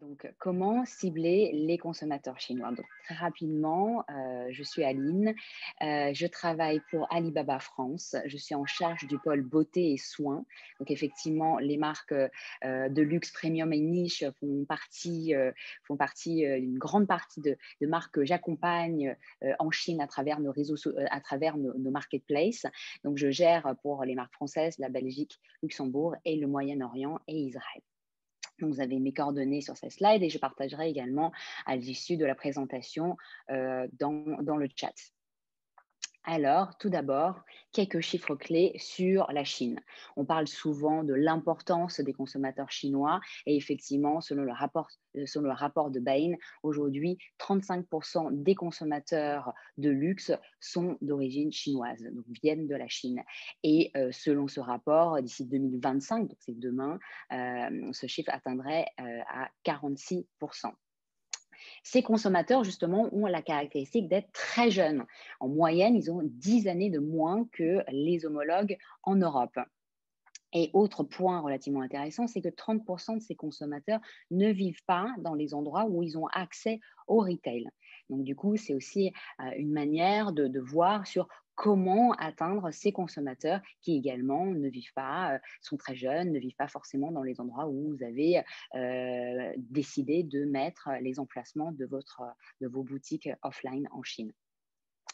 Donc, comment cibler les consommateurs chinois? Donc, très rapidement, je suis Aline, je travaille pour Alibaba France. Je suis en charge du pôle beauté et soins. Donc, effectivement, les marques de luxe, premium et niche font partie une grande partie de marques que j'accompagne en Chine à travers nos réseaux, à travers nos marketplaces. Donc, je gère pour les marques françaises, la Belgique, Luxembourg et le Moyen-Orient et Israël. Donc, vous avez mes coordonnées sur ces slides et je partagerai également à l'issue de la présentation dans le chat. Alors, tout d'abord, quelques chiffres clés sur la Chine. On parle souvent de l'importance des consommateurs chinois et effectivement, selon le rapport de Bain, aujourd'hui, 35% des consommateurs de luxe sont d'origine chinoise, donc viennent de la Chine. Et selon ce rapport, d'ici 2025, donc c'est demain, ce chiffre atteindrait à 46%. Ces consommateurs, justement, ont la caractéristique d'être très jeunes. En moyenne, ils ont 10 années de moins que les homologues en Europe. Et autre point relativement intéressant, c'est que 30% de ces consommateurs ne vivent pas dans les endroits où ils ont accès au retail. Donc, du coup, c'est aussi une manière de voir sur comment atteindre ces consommateurs qui également ne vivent pas, sont très jeunes, ne vivent pas forcément dans les endroits où vous avez décidé de mettre les emplacements de vos boutiques offline en Chine.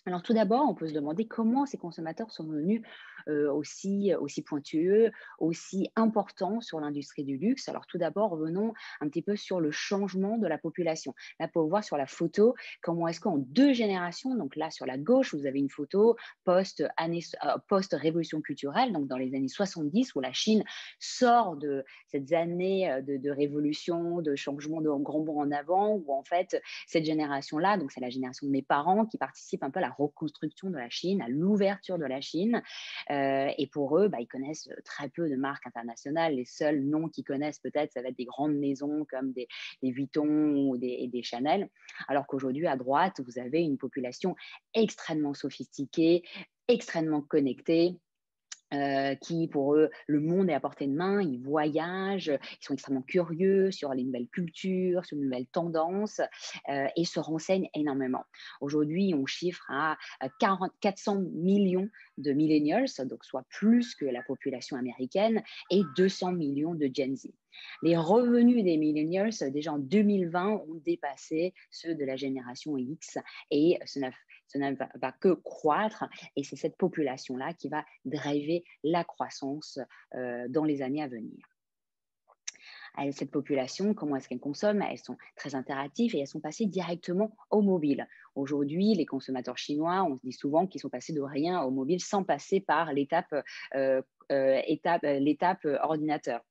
Alors tout d'abord, on peut se demander comment ces consommateurs sont devenus aussi pointueux, aussi importants sur l'industrie du luxe. Alors tout d'abord, revenons un petit peu sur le changement de la population. Là, pour voir sur la photo, comment est-ce qu'en 2 générations, donc là sur la gauche, vous avez une photo post-révolution culturelle, donc dans les années 70, où la Chine sort de ces années de révolution, de changement, de grand bond en avant, où en fait, cette génération-là, donc c'est la génération de mes parents qui participe un peu à la reconstruction de la Chine, à l'ouverture de la Chine. Et pour eux, ils connaissent très peu de marques internationales. Les seuls noms qu'ils connaissent peut-être, ça va être des grandes maisons comme des Vuitton ou des Chanel. Alors qu'aujourd'hui, à droite, vous avez une population extrêmement sophistiquée, extrêmement connectée, qui, pour eux, le monde est à portée de main, ils voyagent, ils sont extrêmement curieux sur les nouvelles cultures, sur les nouvelles tendances et se renseignent énormément. Aujourd'hui, on chiffre à 400 millions de millennials, donc soit plus que la population américaine, et 200 millions de Gen Z. Les revenus des millennials, déjà en 2020, ont dépassé ceux de la génération X et ça ne va que croître et c'est cette population-là qui va driver la croissance dans les années à venir. Cette population, comment est-ce qu'elles consomment? Elles sont très interactives et elles sont passées directement au mobile. Aujourd'hui, les consommateurs chinois, on se dit souvent qu'ils sont passés de rien au mobile sans passer par l'étape ordinateur.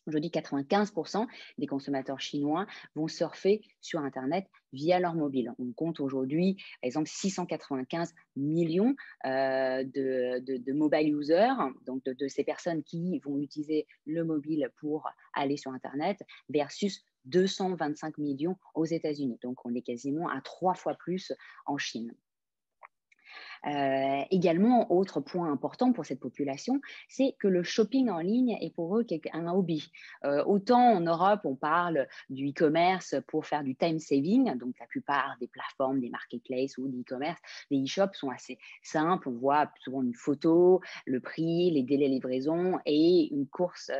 Aujourd'hui, 95% des consommateurs chinois vont surfer sur Internet via leur mobile. On compte aujourd'hui, par exemple, 695 millions de mobile users, donc de ces personnes qui vont utiliser le mobile pour aller sur Internet, versus 225 millions aux États-Unis. Donc, on est quasiment à 3 fois plus en Chine. Également, autre point important pour cette population, c'est que le shopping en ligne est pour eux un hobby. Autant en Europe, on parle du e-commerce pour faire du time saving, donc la plupart des plateformes, des marketplaces ou d'e-commerce, les e-shops sont assez simples. On voit souvent une photo, le prix, les délais de livraison et une course,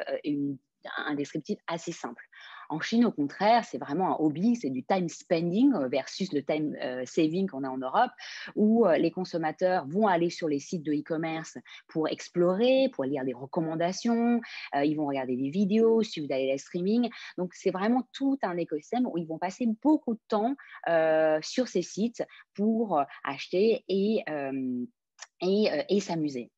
un descriptif assez simple. En Chine, au contraire, c'est vraiment un hobby, c'est du time spending versus le time saving qu'on a en Europe, où les consommateurs vont aller sur les sites de e-commerce pour explorer, pour lire des recommandations, ils vont regarder des vidéos, suivre des live streaming. Donc, c'est vraiment tout un écosystème où ils vont passer beaucoup de temps sur ces sites pour acheter et s'amuser.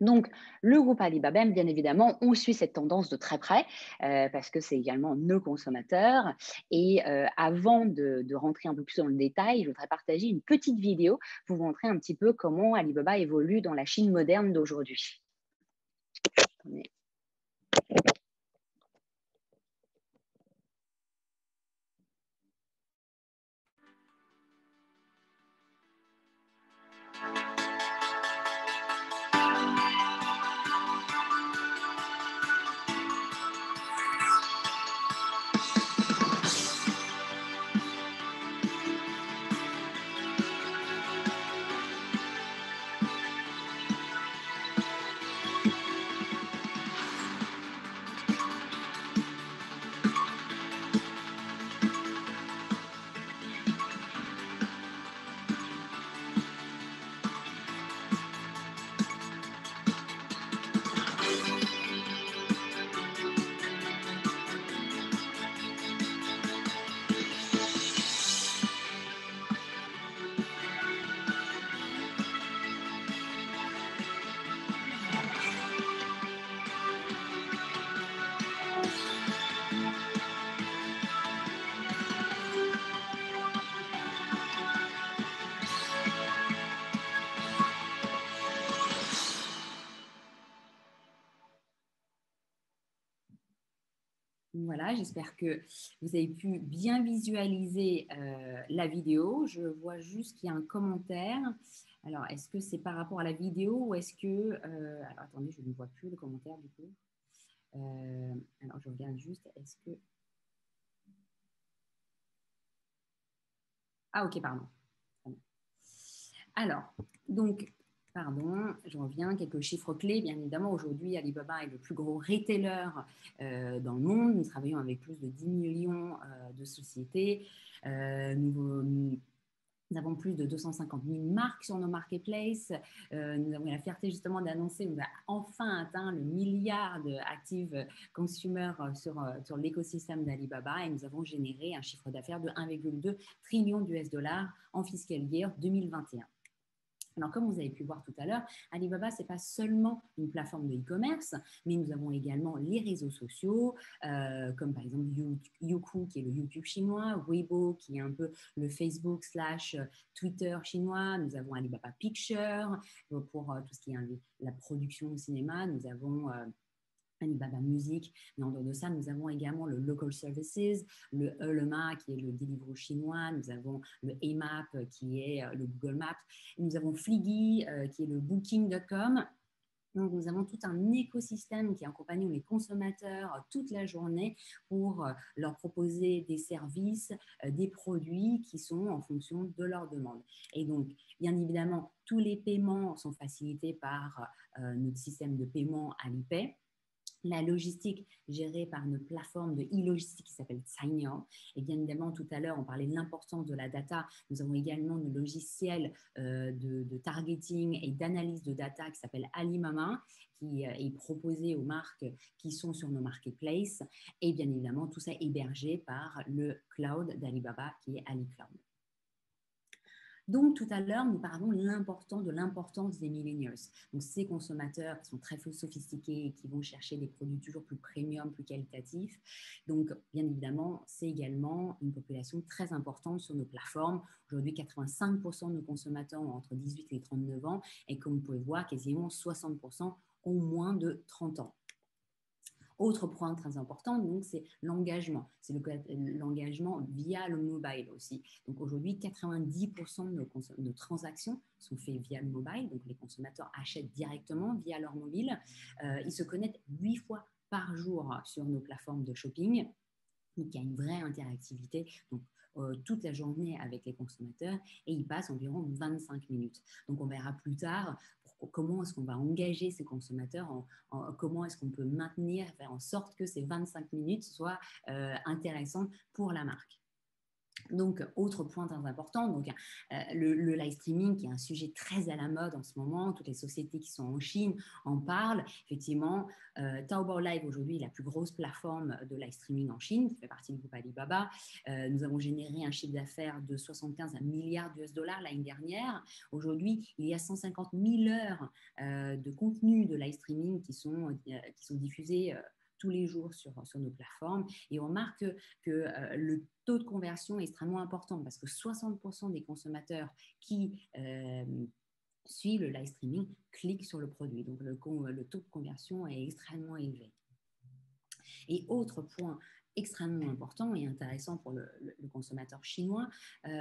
Donc, le groupe Alibaba, bien évidemment, on suit cette tendance de très près parce que c'est également nos consommateurs. Et avant de rentrer un peu plus dans le détail, je voudrais partager une petite vidéo pour vous montrer un petit peu comment Alibaba évolue dans la Chine moderne d'aujourd'hui. Voilà, j'espère que vous avez pu bien visualiser la vidéo. Je vois juste qu'il y a un commentaire. Alors, est-ce que c'est par rapport à la vidéo ou est-ce que… alors, attendez, je ne vois plus le commentaire du coup. Alors, je regarde juste, est-ce que… Ah, ok, pardon. Alors, donc… Pardon, je reviens, quelques chiffres clés. Bien évidemment, aujourd'hui, Alibaba est le plus gros retailer dans le monde. Nous travaillons avec plus de 10 millions de sociétés. Nous avons plus de 250 000 marques sur nos marketplaces. Nous avons la fierté justement d'annoncer qu'on a enfin atteint le milliard d'actifs consommateurs sur l'écosystème d'Alibaba et nous avons généré un chiffre d'affaires de 1,2 trillion d'US$ en fiscal year 2021. Alors, comme vous avez pu voir tout à l'heure, Alibaba, ce n'est pas seulement une plateforme de e-commerce, mais nous avons également les réseaux sociaux, comme par exemple Youku, qui est le YouTube chinois, Weibo, qui est un peu le Facebook / Twitter chinois. Nous avons Alibaba Picture pour tout ce qui est la production au cinéma. Nous avons… Alibaba Music, mais en dehors de ça, nous avons également le Local Services, le Ele.me qui est le Deliveroo chinois, nous avons le Amap qui est le Google Maps, nous avons Fliggy qui est le Booking.com. Donc, nous avons tout un écosystème qui accompagne les consommateurs toute la journée pour leur proposer des services, des produits qui sont en fonction de leurs demandes. Et donc, bien évidemment, tous les paiements sont facilités par notre système de paiement Alipay. La logistique gérée par une plateforme de e-logistique qui s'appelle Cainiao. Et bien évidemment, tout à l'heure, on parlait de l'importance de la data. Nous avons également un logiciel de targeting et d'analyse de data qui s'appelle Alimama, qui est proposé aux marques qui sont sur nos marketplaces. Et bien évidemment, tout ça hébergé par le cloud d'Alibaba qui est AliCloud. Donc, tout à l'heure, nous parlons de l'importance des millennials. Donc, ces consommateurs qui sont très sophistiqués et qui vont chercher des produits toujours plus premium, plus qualitatifs. Donc, bien évidemment, c'est également une population très importante sur nos plateformes. Aujourd'hui, 85% de nos consommateurs ont entre 18 et 39 ans et comme vous pouvez voir, quasiment 60% ont moins de 30 ans. Autre point très important, donc, c'est l'engagement. C'est l'engagement via le mobile aussi. Donc, aujourd'hui, 90% de nos transactions sont faites via le mobile. Donc, les consommateurs achètent directement via leur mobile. Ils se connectent 8 fois par jour sur nos plateformes de shopping. Donc, il y a une vraie interactivité. Donc, toute la journée avec les consommateurs et ils passent environ 25 minutes. Donc, on verra plus tard comment est-ce qu'on va engager ces consommateurs, comment est-ce qu'on peut faire en sorte que ces 25 minutes soient intéressantes pour la marque. Donc, autre point très important, donc, le live streaming qui est un sujet très à la mode en ce moment. Toutes les sociétés qui sont en Chine en parlent. Effectivement, Taobao Live aujourd'hui est la plus grosse plateforme de live streaming en Chine, qui fait partie du groupe Alibaba. Nous avons généré un chiffre d'affaires de 75 milliards d'US$ l'année dernière. Aujourd'hui, il y a 150 000 heures de contenu de live streaming qui sont diffusés tous les jours sur nos plateformes et on remarque que le taux de conversion est extrêmement important parce que 60% des consommateurs qui suivent le live streaming cliquent sur le produit. Donc, le taux de conversion est extrêmement élevé. Et autre point extrêmement important et intéressant pour le consommateur chinois,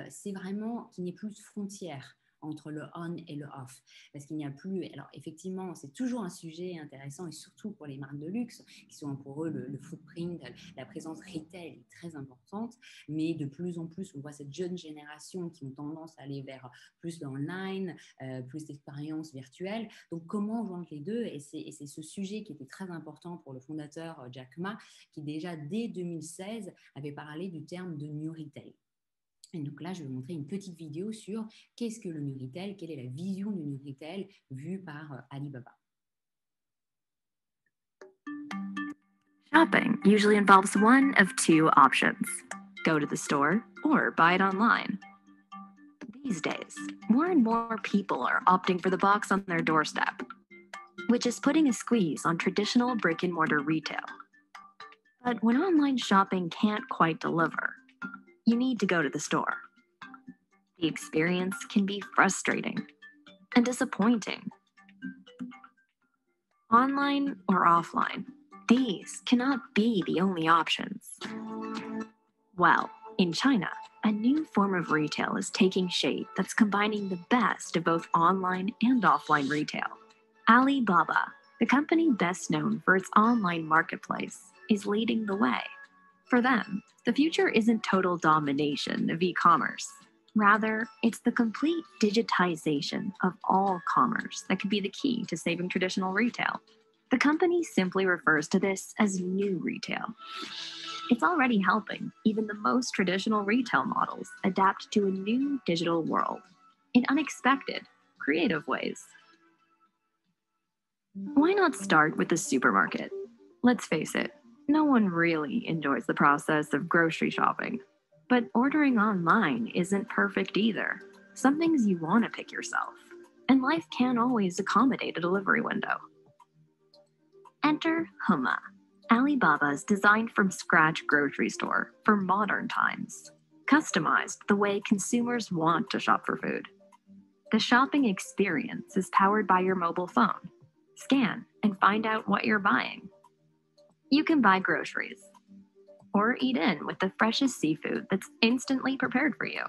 c'est vraiment qu'il n'y ait plus de frontières entre le on et le off. Parce qu'il n'y a plus… Alors, effectivement, c'est toujours un sujet intéressant et surtout pour les marques de luxe qui sont pour eux le footprint, la présence retail est très importante. Mais de plus en plus, on voit cette jeune génération qui ont tendance à aller vers plus l'online, plus d'expériences virtuelles. Donc, comment joindre les deux? Et c'est ce sujet qui était très important pour le fondateur Jack Ma, qui déjà dès 2016 avait parlé du terme de New Retail. Et donc là, je vais vous montrer une petite vidéo sur qu'est-ce que le New Retail, quelle est la vision du New Retail vue par Alibaba. Shopping usually involves one of two options: go to the store or buy it online. These days, more and more people are opting for the box on their doorstep, which is putting a squeeze on traditional brick-and-mortar retail. But when online shopping can't quite deliver, you need to go to the store. The experience can be frustrating and disappointing. Online or offline, These cannot be the only options. Well, in China, a new form of retail is taking shape that's combining the best of both online and offline retail. Alibaba, the company best known for its online marketplace, is leading the way. For them, the future isn't total domination of e-commerce. Rather, it's the complete digitization of all commerce that could be the key to saving traditional retail. The company simply refers to this as new retail. It's already helping even the most traditional retail models adapt to a new digital world in unexpected, creative ways. Why not start with the supermarket? Let's face it, no one really enjoys the process of grocery shopping. But ordering online isn't perfect either. Some things you want to pick yourself, and life can't always accommodate a delivery window. Enter Hema, Alibaba's designed-from-scratch grocery store for modern times, customized the way consumers want to shop for food. The shopping experience is powered by your mobile phone. Scan and find out what you're buying. You can buy groceries, or eat in with the freshest seafood that's instantly prepared for you.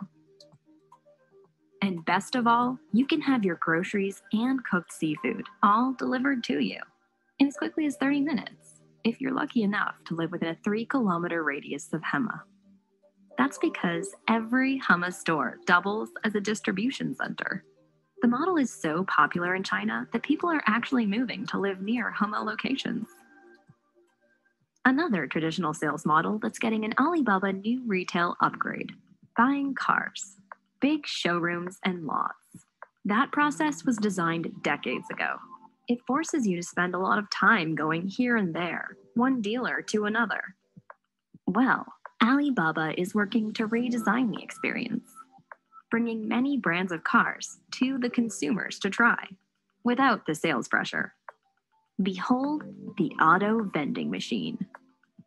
And best of all, you can have your groceries and cooked seafood all delivered to you in as quickly as 30 minutes, if you're lucky enough to live within a 3-kilometer radius of Hema. That's because every Hema store doubles as a distribution center. The model is so popular in China that people are actually moving to live near Hema locations. Another traditional sales model that's getting an Alibaba new retail upgrade: buying cars, big showrooms and lots. That process was designed decades ago. It forces you to spend a lot of time going here and there, one dealer to another. Well, Alibaba is working to redesign the experience, bringing many brands of cars to the consumers to try, without the sales pressure. Behold the auto vending machine.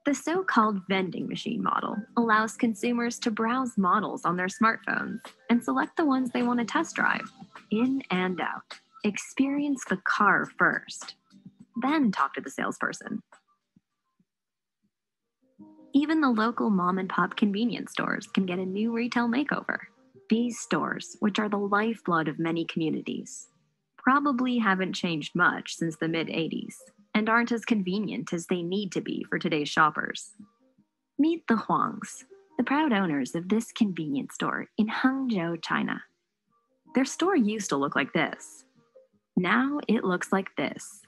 The so-called vending machine model allows consumers to browse models on their smartphones and select the ones they want to test drive, in and out. Experience the car first, then talk to the salesperson. Even the local mom-and-pop convenience stores can get a new retail makeover. These stores, which are the lifeblood of many communities, probably haven't changed much since the mid-'80s and aren't as convenient as they need to be for today's shoppers. Meet the Huangs, the proud owners of this convenience store in Hangzhou, China. Their store used to look like this. Now it looks like this.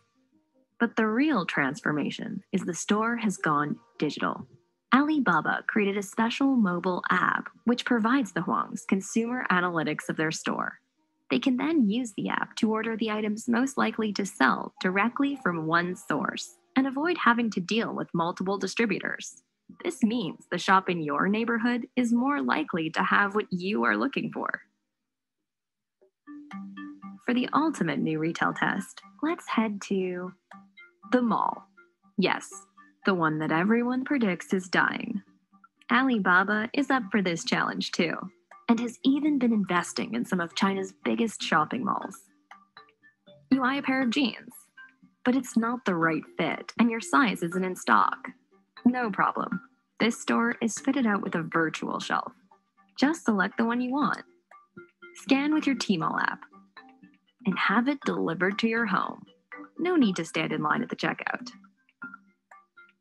But the real transformation is the store has gone digital. Alibaba created a special mobile app which provides the Huangs consumer analytics of their store. They can then use the app to order the items most likely to sell directly from one source and avoid having to deal with multiple distributors. This means the shop in your neighborhood is more likely to have what you are looking for. For the ultimate new retail test, let's head to the mall. Yes, the one that everyone predicts is dying. Alibaba is up for this challenge too, and has even been investing in some of China's biggest shopping malls. You buy a pair of jeans, but it's not the right fit and your size isn't in stock. No problem. This store is fitted out with a virtual shelf. Just select the one you want. Scan with your Tmall app and have it delivered to your home. No need to stand in line at the checkout.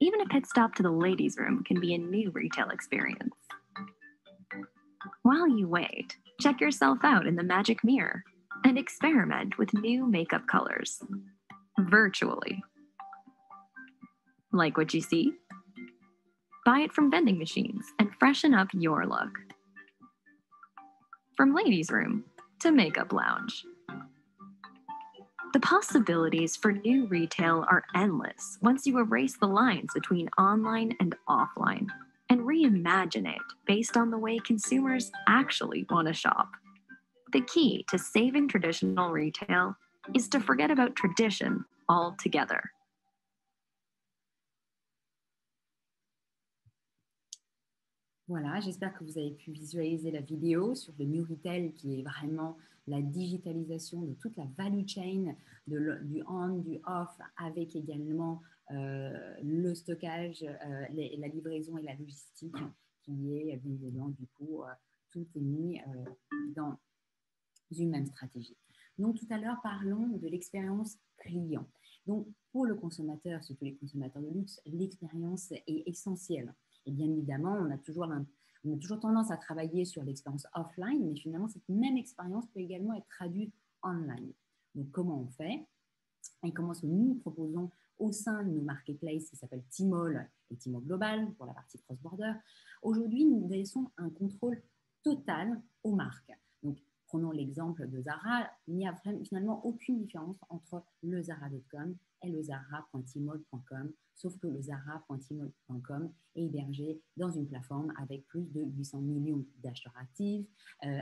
Even a pit stop to the ladies' room can be a new retail experience. While you wait, check yourself out in the magic mirror and experiment with new makeup colors, virtually. Like what you see? Buy it from vending machines and freshen up your look. From ladies' room to makeup lounge. The possibilities for new retail are endless once you erase the lines between online and offline and reimagine it based on the way consumers actually want to shop. The key to saving traditional retail is to forget about tradition altogether. Voilà, j'espère que vous avez pu visualiser la vidéo sur le New Retail qui est vraiment la digitalisation de toute la value chain, du on, du off, avec également le stockage, la livraison et la logistique qui est bien évidemment du coup tout est mis dans une même stratégie. Donc tout à l'heure, parlons de l'expérience client. Donc pour le consommateur, surtout les consommateurs de luxe, l'expérience est essentielle. Et bien évidemment, on a toujours tendance à travailler sur l'expérience offline, mais finalement, cette même expérience peut également être traduite online. Donc comment on fait? Et comment est-ce que nous proposons au sein de nos marketplaces qui s'appellent Tmall et Tmall Global pour la partie cross-border. Aujourd'hui, nous laissons un contrôle total aux marques. Donc, prenons l'exemple de Zara. Il n'y a finalement aucune différence entre le Zara.com et le Zara.tmall.com, sauf que le Zara.tmall.com est hébergé dans une plateforme avec plus de 800 millions d'acheteurs actifs,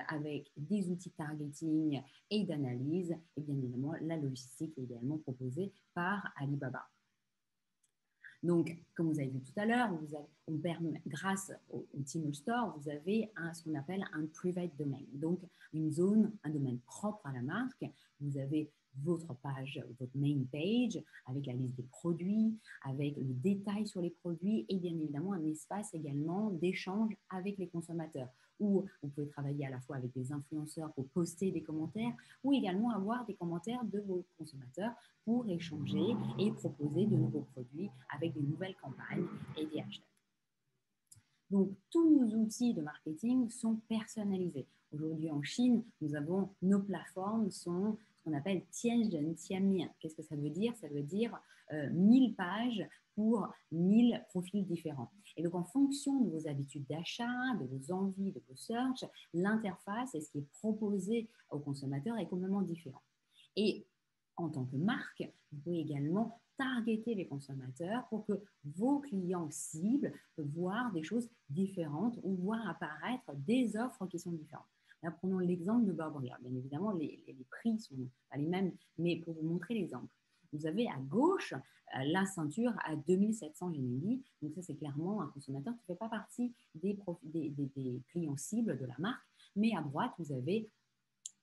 avec des outils de targeting et d'analyse, et bien évidemment, la logistique est également proposée par Alibaba. Donc, comme vous avez vu tout à l'heure, grâce au Tmall Store, vous avez ce qu'on appelle un private domain, donc un domaine propre à la marque. Vous avez votre page, votre main page, avec la liste des produits, avec le détail sur les produits et bien évidemment un espace également d'échange avec les consommateurs, où vous pouvez travailler à la fois avec des influenceurs pour poster des commentaires ou également avoir des commentaires de vos consommateurs pour échanger et proposer de nouveaux produits avec des nouvelles campagnes et des hashtags. Donc, tous nos outils de marketing sont personnalisés. Aujourd'hui, en Chine, nos plateformes sont ce qu'on appelle Tianzhen Tianmian. Qu'est-ce que ça veut dire? Ça veut dire 1000 pages pour 1000 profils différents. Et donc, en fonction de vos habitudes d'achat, de vos envies, de vos searches, l'interface et ce qui est proposé aux consommateurs est complètement différent. Et en tant que marque, vous pouvez également targeter les consommateurs pour que vos clients cibles peuvent voir des choses différentes ou voir apparaître des offres qui sont différentes. Là, prenons l'exemple de Burberry. Bien évidemment, les prix ne sont pas les mêmes, mais pour vous montrer l'exemple, vous avez à gauche la ceinture à 2700 GND. Donc ça, c'est clairement un consommateur qui ne fait pas partie des clients cibles de la marque, mais à droite, vous avez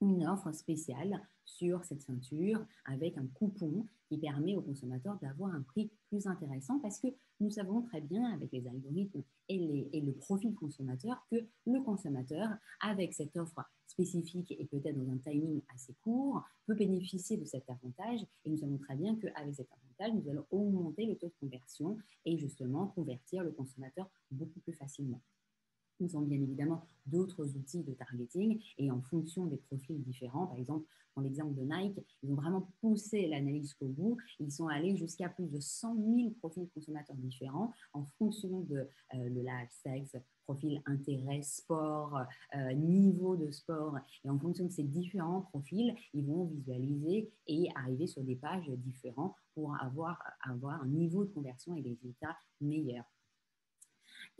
une offre spéciale sur cette ceinture avec un coupon qui permet aux consommateurs d'avoir un prix plus intéressant parce que nous savons très bien avec les algorithmes et le profil consommateur que le consommateur avec cette offre spécifique et peut-être dans un timing assez court peut bénéficier de cet avantage et nous savons très bien qu'avec cet avantage, nous allons augmenter le taux de conversion et justement convertir le consommateur beaucoup plus facilement. Nous avons bien évidemment d'autres outils de targeting et en fonction des profils différents, par exemple, dans l'exemple de Nike, ils ont vraiment poussé l'analyse jusqu'au bout. Ils sont allés jusqu'à plus de 100 000 profils consommateurs différents en fonction de l'âge, sexe, profil, intérêt, sport, niveau de sport. Et en fonction de ces différents profils, ils vont visualiser et arriver sur des pages différentes pour avoir un niveau de conversion et des résultats meilleurs.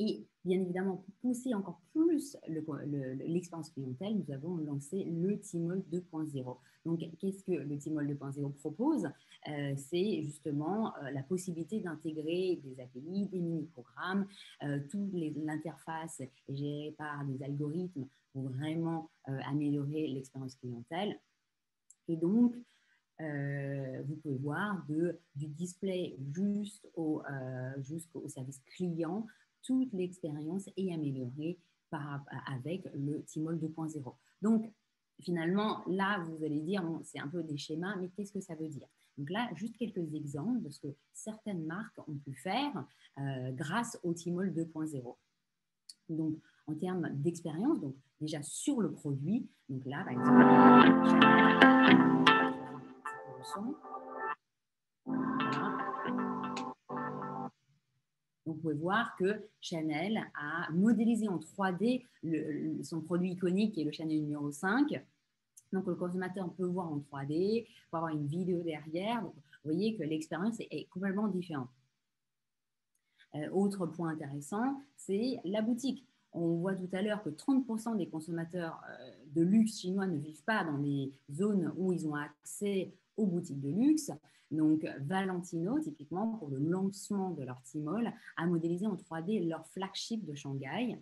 Et bien évidemment, pour pousser encore plus l'expérience clientèle, nous avons lancé le Tmall 2.0. Donc, qu'est-ce que le Tmall 2.0 propose? C'est justement la possibilité d'intégrer des API, des mini-programmes, toute l'interface est gérée par des algorithmes pour vraiment améliorer l'expérience clientèle. Et donc, vous pouvez voir du display jusqu'au service client, toute l'expérience est améliorée avec le Tmall 2.0. Donc, finalement, là, vous allez dire, bon, c'est un peu des schémas, mais qu'est-ce que ça veut dire? Donc là, juste quelques exemples de ce que certaines marques ont pu faire grâce au Tmall 2.0. Donc, en termes d'expérience, donc déjà sur le produit, donc là, par exemple, voilà. Donc, vous pouvez voir que Chanel a modélisé en 3D son produit iconique qui est le Chanel numéro 5. Donc, le consommateur peut voir en 3D, peut avoir une vidéo derrière. Donc, vous voyez que l'expérience est complètement différente. Autre point intéressant, c'est la boutique. On voit tout à l'heure que 30% des consommateurs de luxe chinois ne vivent pas dans les zones où ils ont accès aux boutiques de luxe. Donc, Valentino, typiquement, pour le lancement de leur Tmall, a modélisé en 3D leur flagship de Shanghai.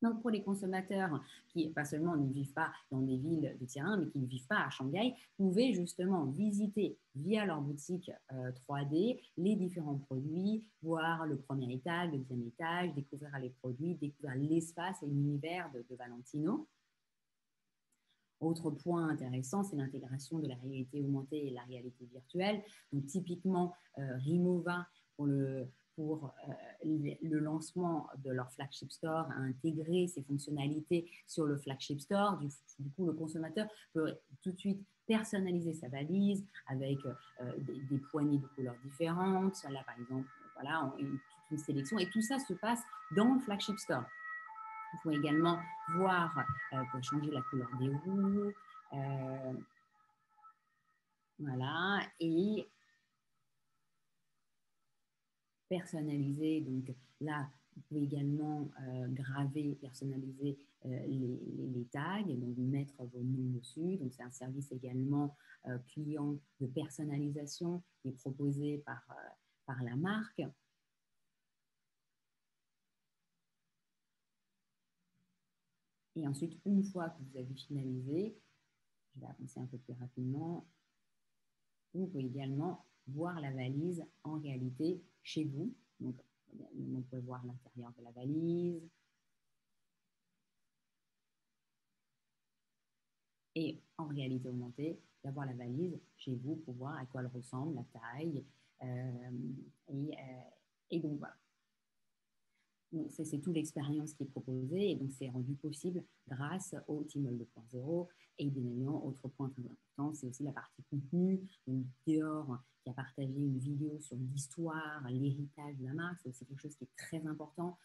Donc, pour les consommateurs qui, pas seulement ne vivent pas dans des villes de tier 1, mais qui ne vivent pas à Shanghai, pouvaient justement visiter via leur boutique 3D les différents produits, voir le premier étage, le deuxième étage, découvrir les produits, découvrir l'espace et l'univers de Valentino. Autre point intéressant, c'est l'intégration de la réalité augmentée et la réalité virtuelle. Donc, typiquement, Rimowa, pour le lancement de leur flagship store, a intégré ces fonctionnalités sur le flagship store. Du coup, le consommateur peut tout de suite personnaliser sa valise avec des poignées de couleurs différentes. Là, par exemple, voilà, toute une sélection. Et tout ça se passe dans le flagship store. Vous pouvez également voir, pour changer la couleur des roues, voilà, et personnaliser. Donc là, vous pouvez également graver, personnaliser les tags, donc mettre vos noms dessus. Donc c'est un service également client de personnalisation qui est proposé par la marque. Et ensuite, une fois que vous avez finalisé, je vais avancer un peu plus rapidement, vous pouvez également voir la valise en réalité chez vous. Donc, on peut voir l'intérieur de la valise. Et en réalité augmentée, d'avoir la valise chez vous pour voir à quoi elle ressemble, la taille. Et donc, voilà. C'est toute l'expérience qui est proposée et donc c'est rendu possible grâce au Tmall 2.0. Et bien évidemment, autre point très important, c'est aussi la partie contenu. Donc Dior qui a partagé une vidéo sur l'histoire, l'héritage de la marque, c'est aussi quelque chose qui est très important,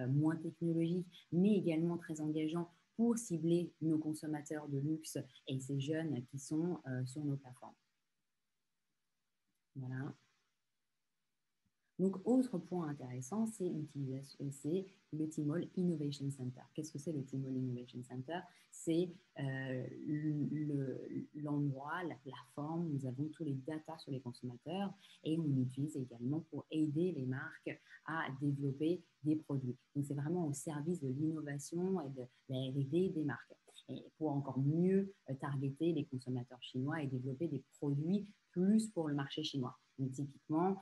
moins technologique, mais également très engageant pour cibler nos consommateurs de luxe et ces jeunes qui sont sur nos plateformes. Voilà. Donc, autre point intéressant, c'est le Tmall Innovation Center. Qu'est-ce que c'est le Tmall Innovation Center? C'est l'endroit, la plateforme où nous avons tous les data sur les consommateurs et on l'utilise également pour aider les marques à développer des produits. Donc, c'est vraiment au service de l'innovation et de la R&D des marques. Et pour encore mieux targeter les consommateurs chinois et développer des produits plus pour le marché chinois. Donc, typiquement,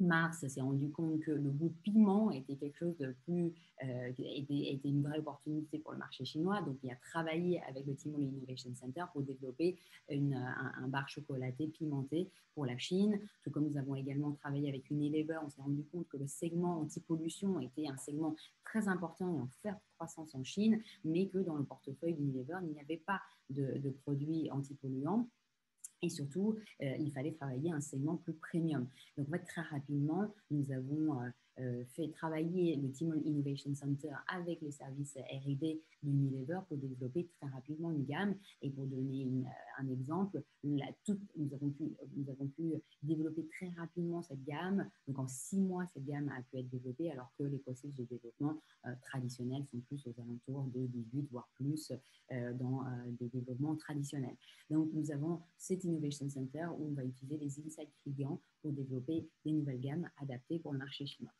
Mars s'est rendu compte que le goût piment était quelque chose de plus, était une vraie opportunité pour le marché chinois. Donc, il a travaillé avec le Tmall Innovation Center pour développer un bar chocolaté pimenté pour la Chine. Tout comme nous avons également travaillé avec Unilever, on s'est rendu compte que le segment anti-pollution était un segment très important et en forte croissance en Chine, mais que dans le portefeuille d'Unilever, il n'y avait pas de produits anti-polluants. Et surtout, il fallait travailler un segment plus premium. Donc, en fait, très rapidement, nous avons fait travailler le Tmall Innovation Center avec les services R&D d'Unilever pour développer très rapidement une gamme. Et pour donner un exemple, nous avons pu développer très rapidement cette gamme. Donc, en 6 mois, cette gamme a pu être développée alors que les processus de développement traditionnels sont plus aux alentours de 18, voire plus dans des développements traditionnels. Donc, nous avons cet Innovation Center où on va utiliser les insights clients pour développer des nouvelles gammes adaptées pour le marché chinois.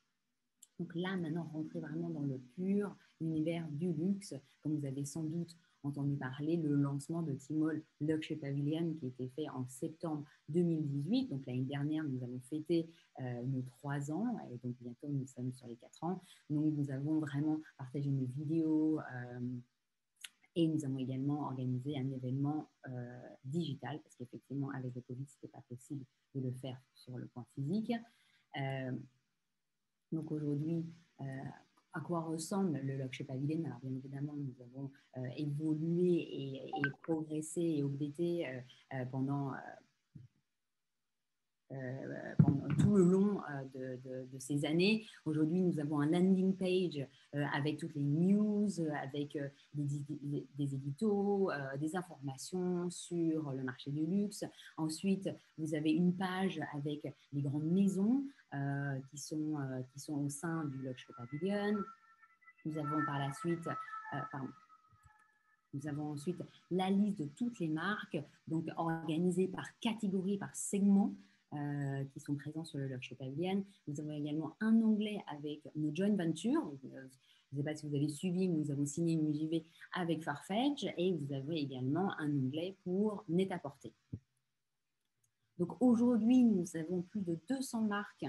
Donc là, maintenant, rentrer vraiment dans le pur univers du luxe, comme vous avez sans doute entendu parler, le lancement de Tmall Luxury Pavilion qui a été fait en septembre 2018. Donc l'année dernière, nous avons fêté nos 3 ans et donc bientôt, nous sommes sur les 4 ans. Donc nous avons vraiment partagé une vidéo et nous avons également organisé un événement digital parce qu'effectivement, avec le Covid, ce n'était pas possible de le faire sur le point physique. Donc aujourd'hui, à quoi ressemble le Luxury Pavilion? Alors bien évidemment, nous avons évolué et progressé et updaté pendant tout le long de ces années. Aujourd'hui, nous avons un landing page avec toutes les news, avec des éditos, des informations sur le marché du luxe. Ensuite, vous avez une page avec les grandes maisons qui sont au sein du Luxury Pavilion. Nous avons par la suite, nous avons ensuite la liste de toutes les marques, donc organisées par catégorie, par segment, qui sont présents sur le Luxury Pavilion. Nous avons également un onglet avec nos joint ventures, Je ne sais pas si vous avez suivi, mais nous avons signé une JV avec Farfetch et vous avez également un onglet pour Net-à-Porter. Donc aujourd'hui, nous avons plus de 200 marques.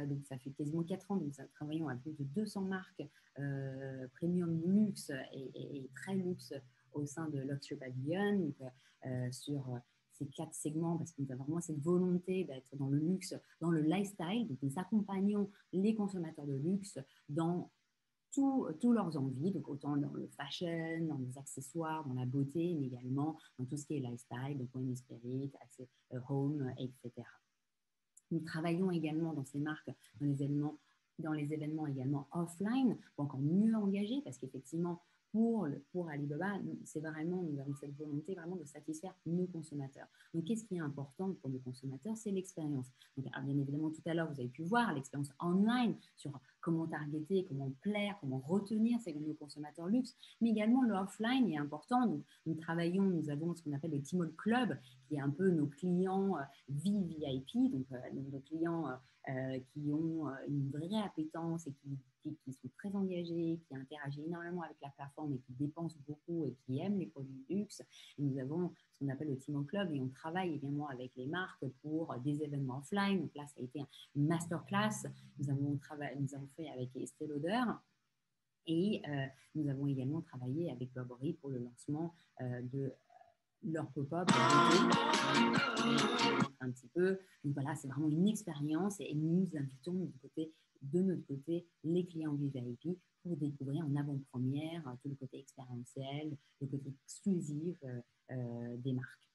Donc ça fait quasiment 4 ans que nous travaillons à plus de 200 marques premium luxe et très luxe au sein de Luxury Pavilion. Donc, sur ces 4 segments, parce que nous avons vraiment cette volonté d'être dans le luxe, dans le lifestyle. Donc nous accompagnons les consommateurs de luxe dans tous leurs envies, donc autant dans le fashion, dans les accessoires, dans la beauté, mais également dans tout ce qui est lifestyle, donc Wellness Spirit, home, etc. Nous travaillons également dans ces marques, dans les événements également offline, pour encore mieux engager, parce qu'effectivement, pour Alibaba, nous avons cette volonté vraiment de satisfaire nos consommateurs. Donc, qu'est-ce qui est important pour nos consommateurs? C'est l'expérience. Donc, bien évidemment, tout à l'heure, vous avez pu voir l'expérience online sur comment targeter, comment plaire, comment retenir nos consommateurs luxe, mais également le offline est important. Donc, nous avons ce qu'on appelle le Tmall Club, qui est un peu nos clients VIP, donc nos clients qui ont une vraie appétence et qui sont très engagés, qui interagissent énormément avec la plateforme et qui dépensent beaucoup et qui aiment les produits luxe. Et nous avons ce qu'on appelle le Tmall Club et on travaille également avec les marques pour des événements offline. Donc là, ça a été une masterclass. Nous avons fait avec Estée Lauder. Et nous avons également travaillé avec Burberry pour le lancement de leur pop-up un petit peu. Donc voilà, c'est vraiment une expérience et nous invitons de notre côté les clients VIP pour découvrir en avant-première tout le côté expérientiel, le côté exclusif des marques.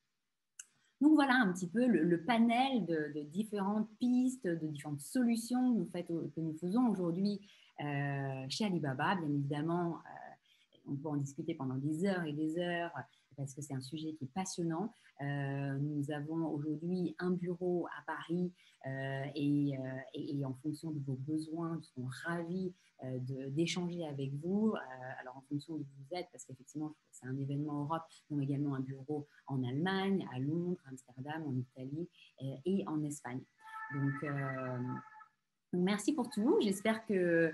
Donc voilà un petit peu le panel de différentes pistes, de différentes solutions que nous faisons aujourd'hui chez Alibaba. Bien évidemment, on peut en discuter pendant des heures et des heures parce que c'est un sujet qui est passionnant. Nous avons aujourd'hui un bureau à Paris et en fonction de vos besoins, nous sommes ravis d'échanger avec vous. Alors en fonction de où vous êtes, parce qu'effectivement, c'est un événement Europe, nous avons également un bureau en Allemagne, à Londres, à Amsterdam, en Italie et en Espagne. Donc, merci pour tout. J'espère que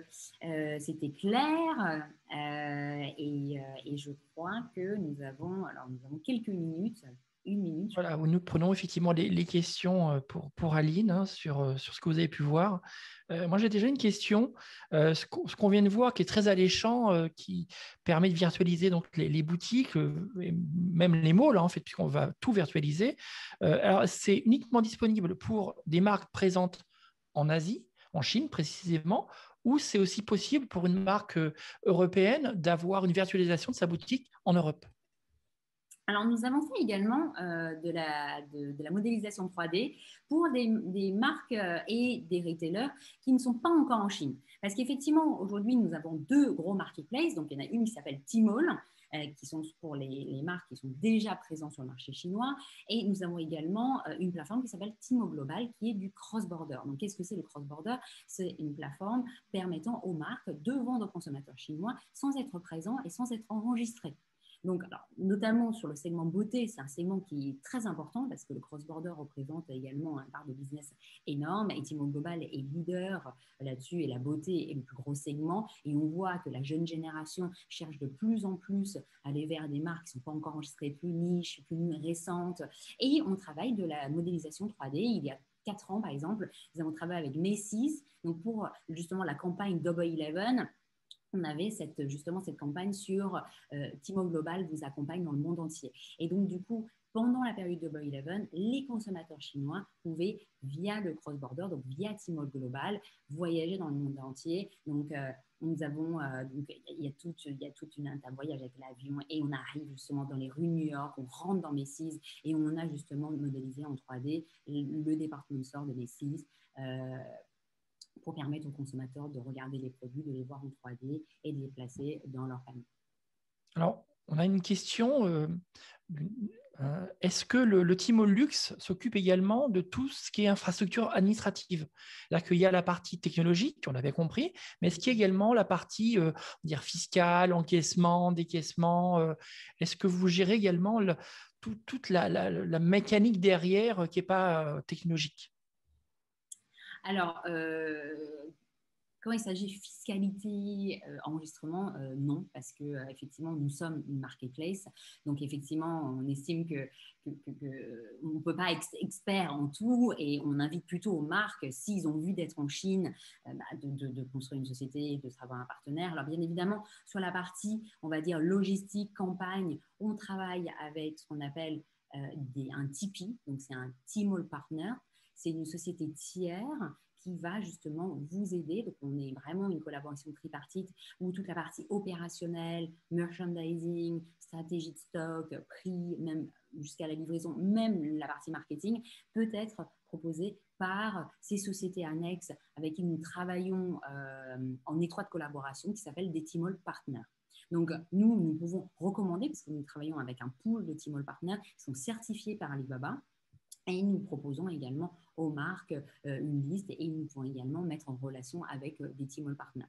c'était clair et je crois que nous avons quelques minutes. Une minute. Voilà, où nous prenons effectivement les questions pour Aline sur ce que vous avez pu voir. Moi, j'ai déjà une question. Ce qu'on vient de voir qui est très alléchant, qui permet de virtualiser donc, les boutiques, et même les malls, en fait, puisqu'on va tout virtualiser. Alors, c'est uniquement disponible pour des marques présentes en Asie, en Chine précisément, ou c'est aussi possible pour une marque européenne d'avoir une virtualisation de sa boutique en Europe? Alors, nous avons fait également de la modélisation 3D pour des marques et des retailers qui ne sont pas encore en Chine. Parce qu'effectivement, aujourd'hui, nous avons 2 gros marketplaces. Donc, il y en a une qui s'appelle Tmall, qui sont pour les marques qui sont déjà présentes sur le marché chinois. Et nous avons également une plateforme qui s'appelle Tmall Global, qui est du cross-border. Donc, qu'est-ce que c'est le cross-border? C'est une plateforme permettant aux marques de vendre aux consommateurs chinois sans être présents et sans être enregistrés. Donc, alors, notamment sur le segment beauté, c'est un segment qui est très important parce que le cross-border représente également une part de business énorme. Et Tmall Global est leader là-dessus et la beauté est le plus gros segment. Et on voit que la jeune génération cherche de plus en plus à aller vers des marques qui ne sont pas encore enregistrées, plus niches, plus récentes. Et on travaille de la modélisation 3D. Il y a 4 ans, par exemple, nous avons travaillé avec Macy's donc pour justement la campagne Double 11. On avait cette campagne sur Tmall Global vous accompagne dans le monde entier. Et donc, du coup, pendant la période de Double 11, les consommateurs chinois pouvaient, via le cross-border, donc via Tmall Global, voyager dans le monde entier. Donc, il y a toute un voyage avec l'avion et on arrive justement dans les rues de New York, on rentre dans Macy's et on a justement modélisé en 3D le department store de Macy's. Pour permettre aux consommateurs de regarder les produits, de les voir en 3D et de les placer dans leur panier. Alors, on a une question. Est-ce que le Tmall Luxe s'occupe également de tout ce qui est infrastructure administrative? Là, qu'il y a la partie technologique, on avait compris, mais est-ce qu'il y a également la partie fiscale, encaissement, décaissement? Est-ce que vous gérez également toute la mécanique derrière qui n'est pas technologique? Alors, Quand il s'agit fiscalité, enregistrement, non, parce que effectivement, nous sommes une marketplace. Donc, effectivement, on estime que on ne peut pas être expert en tout et on invite plutôt aux marques, s'ils ont vu d'être en Chine, de construire une société, de savoir un partenaire. Alors, bien évidemment, sur la partie, on va dire, logistique, campagne, on travaille avec ce qu'on appelle un TP, donc c'est un Team All Partner. C'est une société tiers qui va justement vous aider. Donc, on est vraiment une collaboration tripartite où toute la partie opérationnelle, merchandising, stratégie de stock, prix, même jusqu'à la livraison, même la partie marketing, peut être proposée par ces sociétés annexes avec qui nous travaillons en étroite collaboration qui s'appellent des Tmall Partners. Donc, nous pouvons recommander, parce que nous travaillons avec un pool de Tmall Partners qui sont certifiés par Alibaba. Et nous proposons également aux marques une liste et nous pouvons également mettre en relation avec des Tmall Partners.